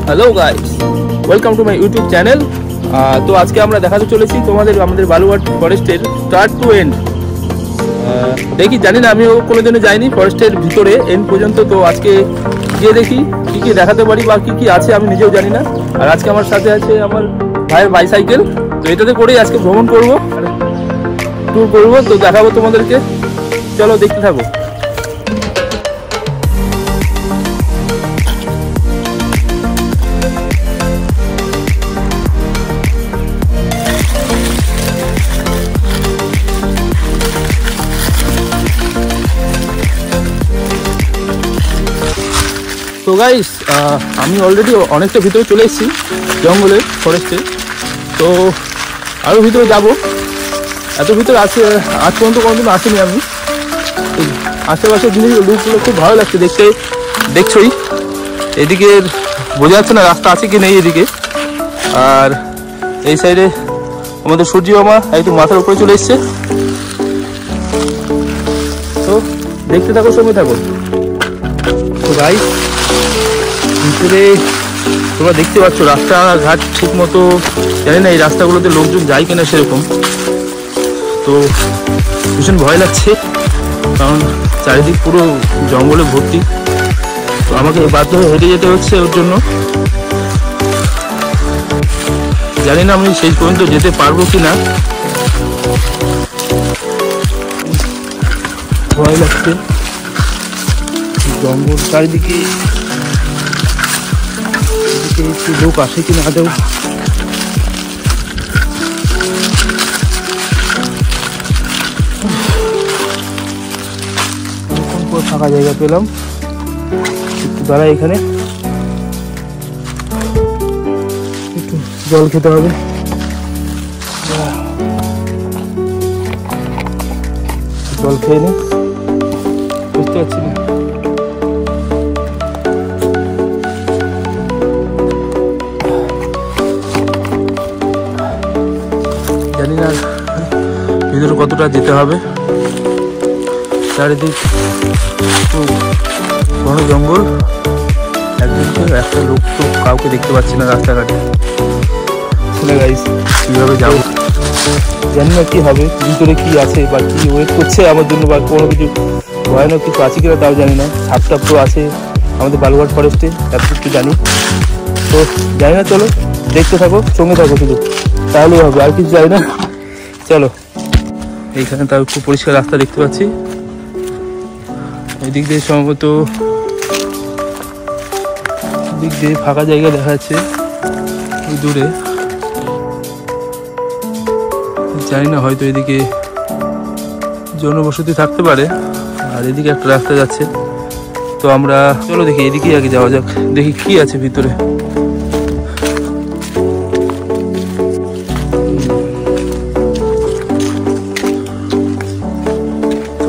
Hello guys, welcome to my YouTube channel. तो आज के আমরা দেখাতে চলেছি তোমাদের আমাদের বালুঘাট ফরেস্টের স্টার্ট টু এন্ড। দেখি জানি না, আমিও কোনোদিনও যাইনি ফরেস্টের ভিতরে এন্ড পর্যন্ত। তো আজকে গিয়ে দেখি কি কি দেখাতে পারি বা কি কি আছে আমি নিজেও জানি না। আর আজকে আমার সাথে আছে আমার ভাইয়ের বাইসাইকেল, তো এটাতে করেই আজকে ভ্রমণ করব, ট্যুর করব। তো দেখাবো তোমাদেরকে, চলো দেখতে থাকো। তো গাইস, আমি অলরেডি অনেকটা ভিতরে চলে এসেছি জঙ্গলের ফরেস্টে। তো আরও ভিতরে যাব, এত ভিতরে আছে আজ পর্যন্ত কোনোদিন আসিনি আমি। আশেপাশের জিনিসগুলো লুকগুলো খুব ভালো লাগছে দেখতে। দেখছোই এদিকে বোঝা যাচ্ছে না রাস্তা আছে কি নেই এদিকে। আর এই সাইডে আমাদের সূর্য মামা একটু মাথার উপরে চলে এসছে। তো দেখতে থাকো, সঙ্গে থাকো। তো গাইস, ভিতরে তোমরা দেখতে পাচ্ছ রাস্তাঘাট ঠিক মতো জানি না এই রাস্তাগুলোতে লোকজন যায় কিনা সেরকম। তো ভীষণ ভয় লাগছে, কারণ চারিদিক পুরো জঙ্গলে ভর্তি। তো আমাকে বাধ্য হয়ে হেঁটে যেতে হচ্ছে ওর জন্য। জানি না আমি শেষ পর্যন্ত যেতে পারবো কি না, ভয় লাগছে। জঙ্গল চারিদিকে একটু লোক আসে কিনা আদৌ। ফাঁকা জায়গা পেলাম, একটু দাঁড়াই এখানে, একটু জল খেতে হবে। জল খেয়ে নি, বুঝতে পারছি না। জানি না ভিতরে কতটা যেতে হবে। চারিদিক ঘন জঙ্গল, একটা লোক তো কাউকে দেখতে পাচ্ছি না রাস্তাঘাটে। গাইস, কিভাবে যাবো জানি না, কি হবে ভিতরে, কি আছে বা কি ওয়েট করছে আমার জন্য, বা কোনো কিছু ভয়ানক কিছু আছে কিনা তাও জানি না। সাপটাপ তো আছে আমাদের বালুঘাট ফরেস্টে, এত কিছু জানি। তো জানি না, চলো দেখতে থাকো, সঙ্গে থাকো শুধু, তাহলেই হবে, আর কিছু জানি না। চলো, এইখানে তাও খুব পরিষ্কার রাস্তা দেখতে পাচ্ছি। এই দিক দিয়ে সম্ভবত দিক দিয়ে ফাঁকা জায়গা দেখা যাচ্ছে ওই দূরে। জানি না, হয়তো এদিকে জনবসতি থাকতে পারে। আর এদিকে একটা রাস্তা যাচ্ছে। তো আমরা চলো দেখি, এদিকেই আগে যাওয়া যাক, দেখি কি আছে ভিতরে।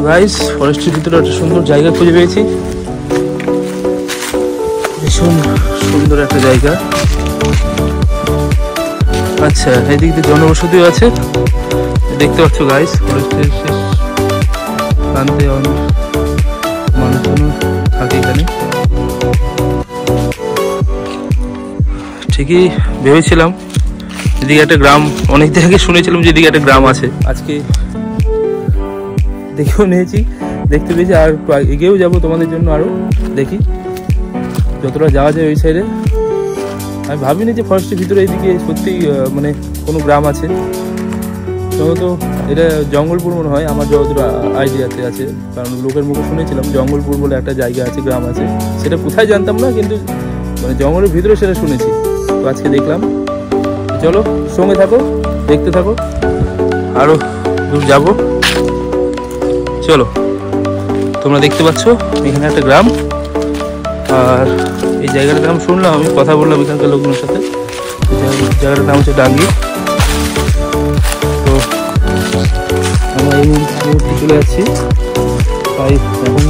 গাইস, ফরেস্টের ভিতরে একটা সুন্দর জায়গা খুঁজে পেয়েছি, ভীষণ সুন্দর একটা জায়গা। আচ্ছা, এদিক দিয়ে জনবসতিও আছে, দেখতে পাচ্ছ গাইস। ফরেস্টের শেষ প্রান্তে অনেক মানুষজন থাকে এখানে। ঠিকই ভেবেছিলাম এদিকে একটা গ্রাম, অনেক দিন আগে শুনেছিলাম যে এদিকে একটা গ্রাম আছে। আজকে দেখেও নিয়েছি, দেখতে পেয়েছি। আর এগিয়েও যাবো তোমাদের জন্য, আরও দেখি যতটা যাওয়া যায় ওই সাইডে। আমি ভাবিনি যে ফরেস্টের ভিতরে এইদিকে সত্যি মানে কোনো গ্রাম আছে। সম্ভবত এটা জঙ্গলপুর মনে হয়, আমার যতটা আইডিয়াতে আছে, কারণ লোকের মুখে শুনেছিলাম জঙ্গলপুর বলে একটা জায়গা আছে, গ্রাম আছে। সেটা কোথায় জানতাম না, কিন্তু মানে জঙ্গলের ভিতরে সেটা শুনেছি। তো আজকে দেখলাম। চলো সঙ্গে থাকো, দেখতে থাকো, আরও দূর যাবো। চলো, তোমরা দেখতে পাচ্ছ এখানে একটা গ্রাম। আর এই জায়গাটার নাম শুনলাম, আমি কথা বললাম এখানকার লোকজনের সাথে। জায়গাটার নাম হচ্ছে ডাঙ্গি। তো আমরা এই মুহূর্তে চলে যাচ্ছি, তাই এখন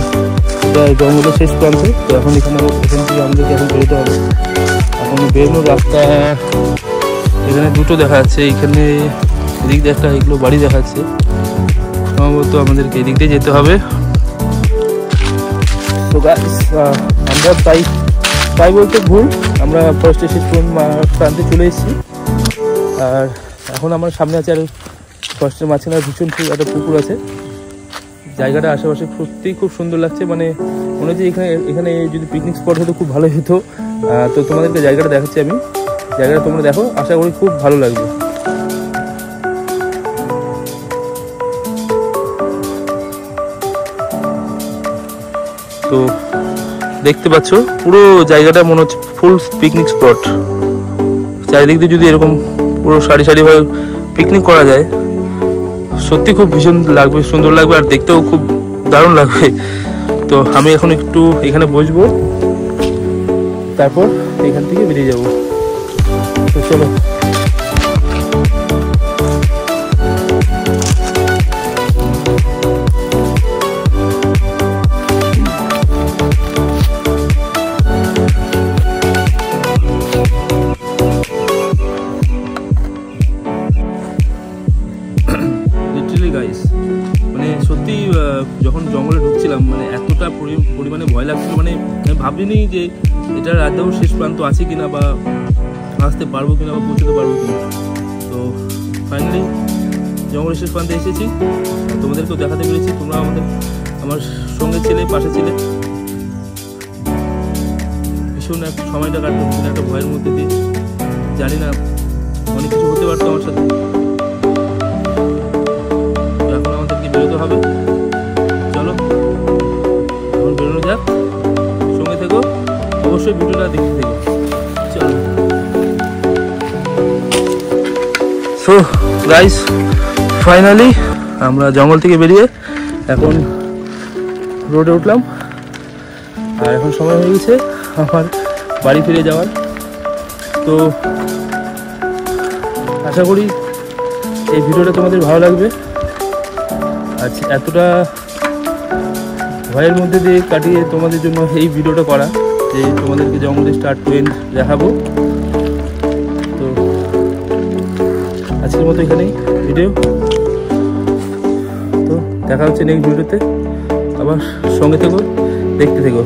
প্রায় জঙ্গলের শেষ প্রান্তে। তো এখন এখান থেকে আমাদেরকে এখন বেরোতে হবে। এখন বেরোনোর রাস্তা এখানে দুটো দেখা যাচ্ছে। এইখানে এদিক দিয়ে একটা এগুলো বাড়ি দেখা যাচ্ছে, সম্ভবত আমাদেরকে এদিক দিয়ে যেতে হবে। তো গাইস, আমরা প্রায় তাই বলতে ভুল, আমরা ফরেস্টের শেষ প্রান্তে চলে এসেছি। আর এখন আমার সামনে আছে আর ফরেস্টের মাঝখানে ভীষণ একটা পুকুর আছে। জায়গাটা আশেপাশে সত্যিই খুব সুন্দর লাগছে, মানে মনে হচ্ছে এখানে যদি পিকনিক স্পট হতো খুব ভালোই হতো। তো তোমাদেরকে জায়গাটা দেখাচ্ছি আমি, জায়গাটা তোমরা দেখো, আশা করি খুব ভালো লাগবে। তো দেখতে পাচ্ছ পুরো জায়গাটা মনে হচ্ছে ফুল পিকনিক স্পট। চারিদিক দিয়ে যদি এরকম পুরো সারি সারিভাবে পিকনিক করা যায় সত্যি খুব ভীষণ লাগবে, সুন্দর লাগবে, আর দেখতেও খুব দারুণ লাগবে। তো আমি এখন একটু এখানে বসবো, তারপর এখান থেকে বেরিয়ে যাবো। তো চলো। মানে সত্যি যখন জঙ্গলে ঢুকছিলাম মানে এতটা পরিমাণে ভয় লাগছিল, মানে আমি ভাবিনি যে এটার আদৌ শেষ প্রান্ত আছে কিনা, বা আসতে পারবো কিনা, বা পৌঁছতে পারবো কিনা। তো ফাইনালি জঙ্গলের শেষ প্রান্তে এসেছি, তোমাদেরকেও দেখাতে পেরেছি। তোমরা আমার সঙ্গে ছিলে, পাশে ছিলে, ভীষণ একটা সময়টা কাটলো ভীষণ একটা ভয়ের মধ্যে দিয়ে। জানি না অনেক কিছু হতে পারতো আমার সাথে। এখন আমাদেরকে বেরোতে হবে, চলো এখন বেরোনো যাক। সঙ্গে থেকো, অবশ্যই ভিডিওটা দেখতে থেকো, চলো। সো গাইস, ফাইনালি আমরা জঙ্গল থেকে বেরিয়ে এখন রোডে উঠলাম, আর এখন সময় হয়ে গেছে আমার বাড়ি ফিরে যাওয়ার। তো আশা করি এই ভিডিওটা তোমাদের ভালো লাগবে। আজ এতটা ভয়ের মধ্যে দিয়ে কাটিয়ে তোমাদের জন্য এই ভিডিওটা করা, যে তোমাদেরকে জঙ্গলের স্টার্ট টু এন্ড দেখাবো। তো আজকের মতো এখানেই ভিডিও। তো দেখা হচ্ছে নেক্সট ভিডিওতে, আবার সঙ্গে থেকো, দেখতে থেকো।